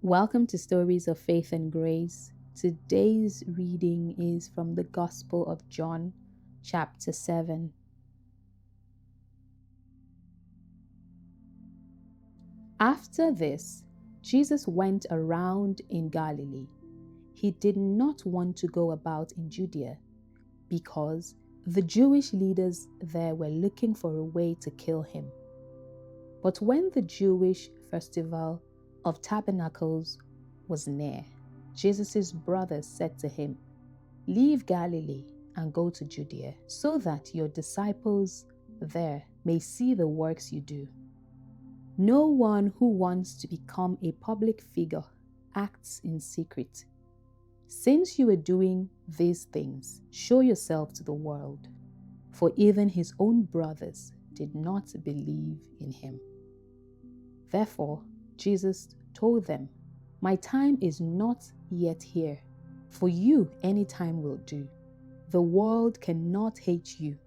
Welcome to Stories of Faith and Grace. Today's reading is from the Gospel of John, chapter 7. After this, Jesus went around in Galilee. He did not want to go about in Judea because the Jewish leaders there were looking for a way to kill him. But when the Jewish festival of Tabernacles was near, Jesus' brothers said to him, "Leave Galilee and go to Judea, so that your disciples there may see the works you do. No one who wants to become a public figure acts in secret. Since you are doing these things, show yourself to the world." For even his own brothers did not believe in him. Therefore, Jesus told them, "My time is not yet here. For you, any time will do. The world cannot hate you,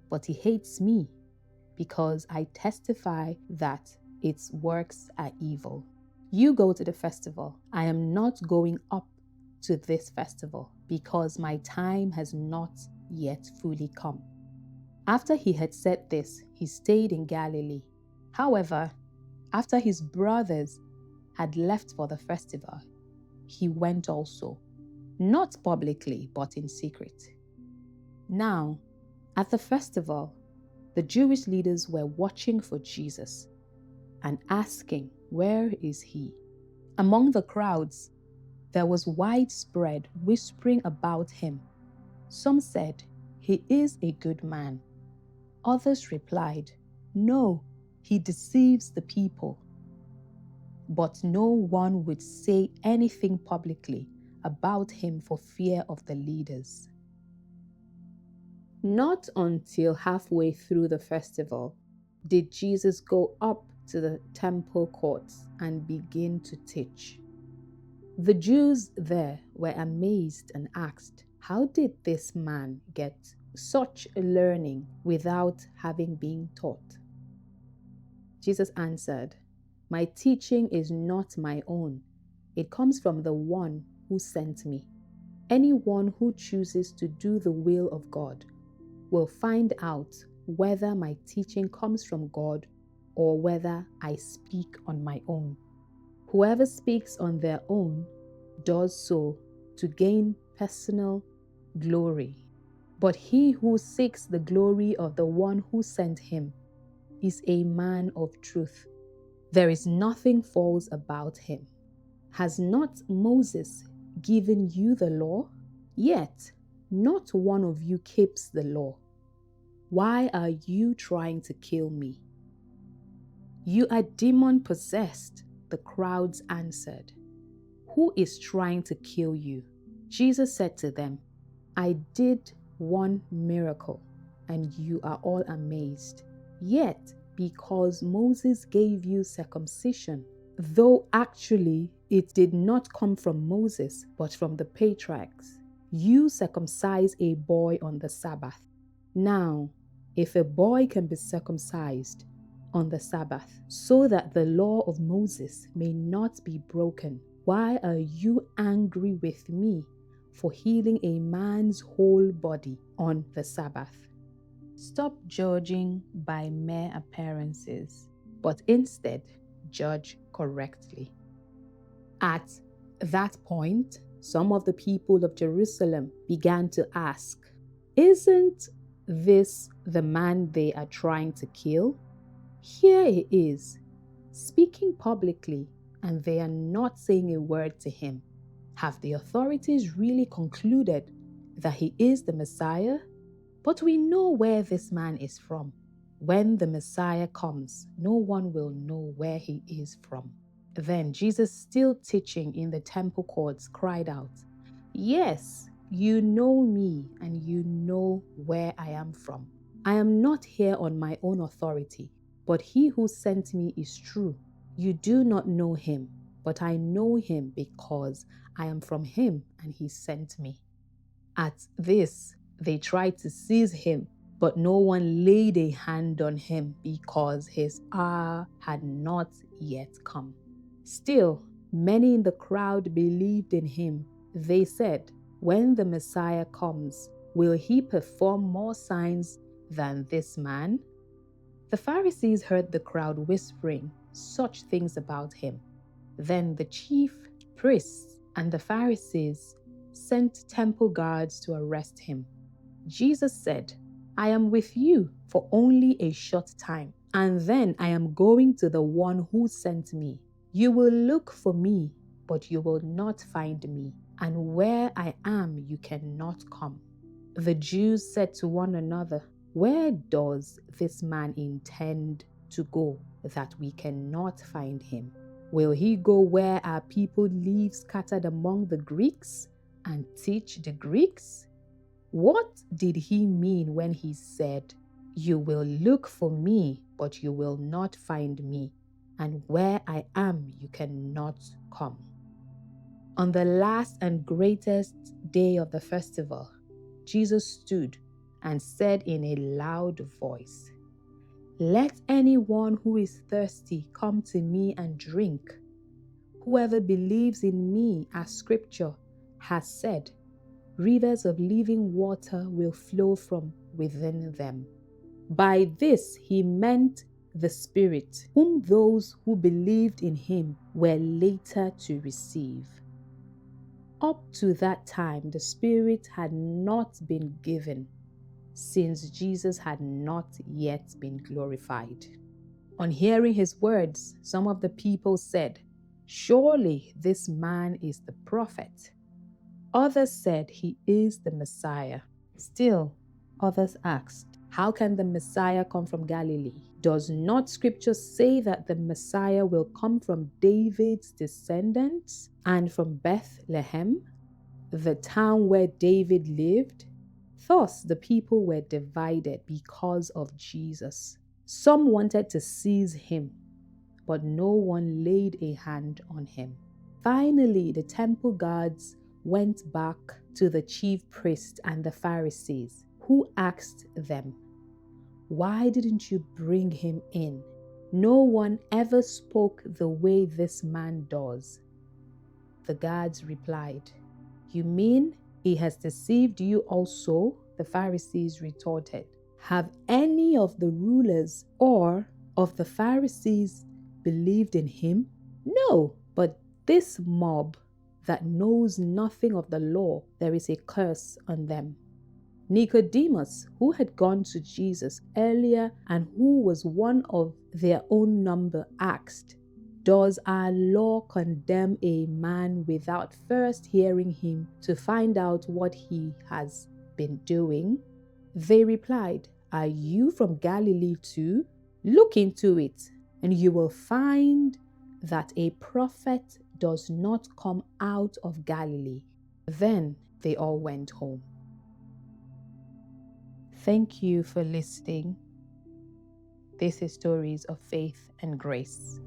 but it hates me because I testify that its works are evil. You go to the festival. I am not going up to this festival because my time has not yet fully come." After he had said this, he stayed in Galilee. However, after his brothers had left for the festival, he went also, not publicly, but in secret. Now, at the festival, the Jewish leaders were watching for Jesus and asking, "Where is he?" Among the crowds, there was widespread whispering about him. Some said, "He is a good man." Others replied, "No, he deceives the people." But no one would say anything publicly about him for fear of the leaders. Not until halfway through the festival did Jesus go up to the temple courts and begin to teach. The Jews there were amazed and asked, "How did this man get such learning without having been taught?" Jesus answered, "My teaching is not my own. It comes from the one who sent me. Anyone who chooses to do the will of God will find out whether my teaching comes from God or whether I speak on my own. Whoever speaks on their own does so to gain personal glory. But he who seeks the glory of the one who sent him is a man of truth. There is nothing false about him. Has not Moses given you the law? Yet not one of you keeps the law. Why are you trying to kill me?" "You are demon-possessed," the crowds answered. "Who is trying to kill you?" Jesus said to them, "I did one miracle, and you are all amazed. Yet, because Moses gave you circumcision, though actually it did not come from Moses, but from the patriarchs, you circumcise a boy on the Sabbath. Now, if a boy can be circumcised on the Sabbath, so that the law of Moses may not be broken, why are you angry with me for healing a man's whole body on the Sabbath? Stop judging by mere appearances, but instead judge correctly." At that point, some of the people of Jerusalem began to ask, "Isn't this the man they are trying to kill? Here he is, speaking publicly, and they are not saying a word to him. Have the authorities really concluded that he is the Messiah? But we know where this man is from. When the Messiah comes, no one will know where he is from." Then Jesus, still teaching in the temple courts, cried out, "Yes, you know me and you know where I am from. I am not here on my own authority, but he who sent me is true. You do not know him, but I know him because I am from him and he sent me." At this, they tried to seize him, but no one laid a hand on him because his hour had not yet come. Still, Many in the crowd believed in him. They said, "When the Messiah comes, will he perform more signs than this man?" The Pharisees heard the crowd whispering such things about him. Then the chief priests and the Pharisees sent temple guards to arrest him. Jesus said, "I am with you for only a short time, and then I am going to the one who sent me. You will look for me, but you will not find me, and where I am you cannot come." The Jews said to one another, "Where does this man intend to go that we cannot find him? Will he go where our people live scattered among the Greeks and teach the Greeks?" What did he mean when he said, "You will look for me, but you will not find me, and where I am you cannot come"? On the last and greatest day of the festival, Jesus stood and said in a loud voice, "Let anyone who is thirsty come to me and drink. Whoever believes in me, as Scripture has said, rivers of living water will flow from within them." By this he meant the Spirit, whom those who believed in him were later to receive. Up to that time, the Spirit had not been given, since Jesus had not yet been glorified. On hearing his words, some of the people said, "Surely this man is the prophet." Others said he is the Messiah. Still, others asked, "How can the Messiah come from Galilee? Does not Scripture say that the Messiah will come from David's descendants and from Bethlehem, the town where David lived?" Thus, the people were divided because of Jesus. Some wanted to seize him, but no one laid a hand on him. Finally, the temple guards went back to the chief priests and the Pharisees, who asked them, "Why didn't you bring him in? No one ever spoke the way this man does." The guards replied, "You mean he has deceived you also?" The Pharisees retorted, "Have any of the rulers or of the Pharisees believed in him? No, but this mob that knows nothing of the law, there is a curse on them." Nicodemus, who had gone to Jesus earlier and who was one of their own number, asked, "Does our law condemn a man without first hearing him to find out what he has been doing?" They replied, "Are you from Galilee too? Look into it, and you will find that a prophet does not come out of Galilee." Then they all went home. Thank you for listening. This is Stories of Faith and Grace.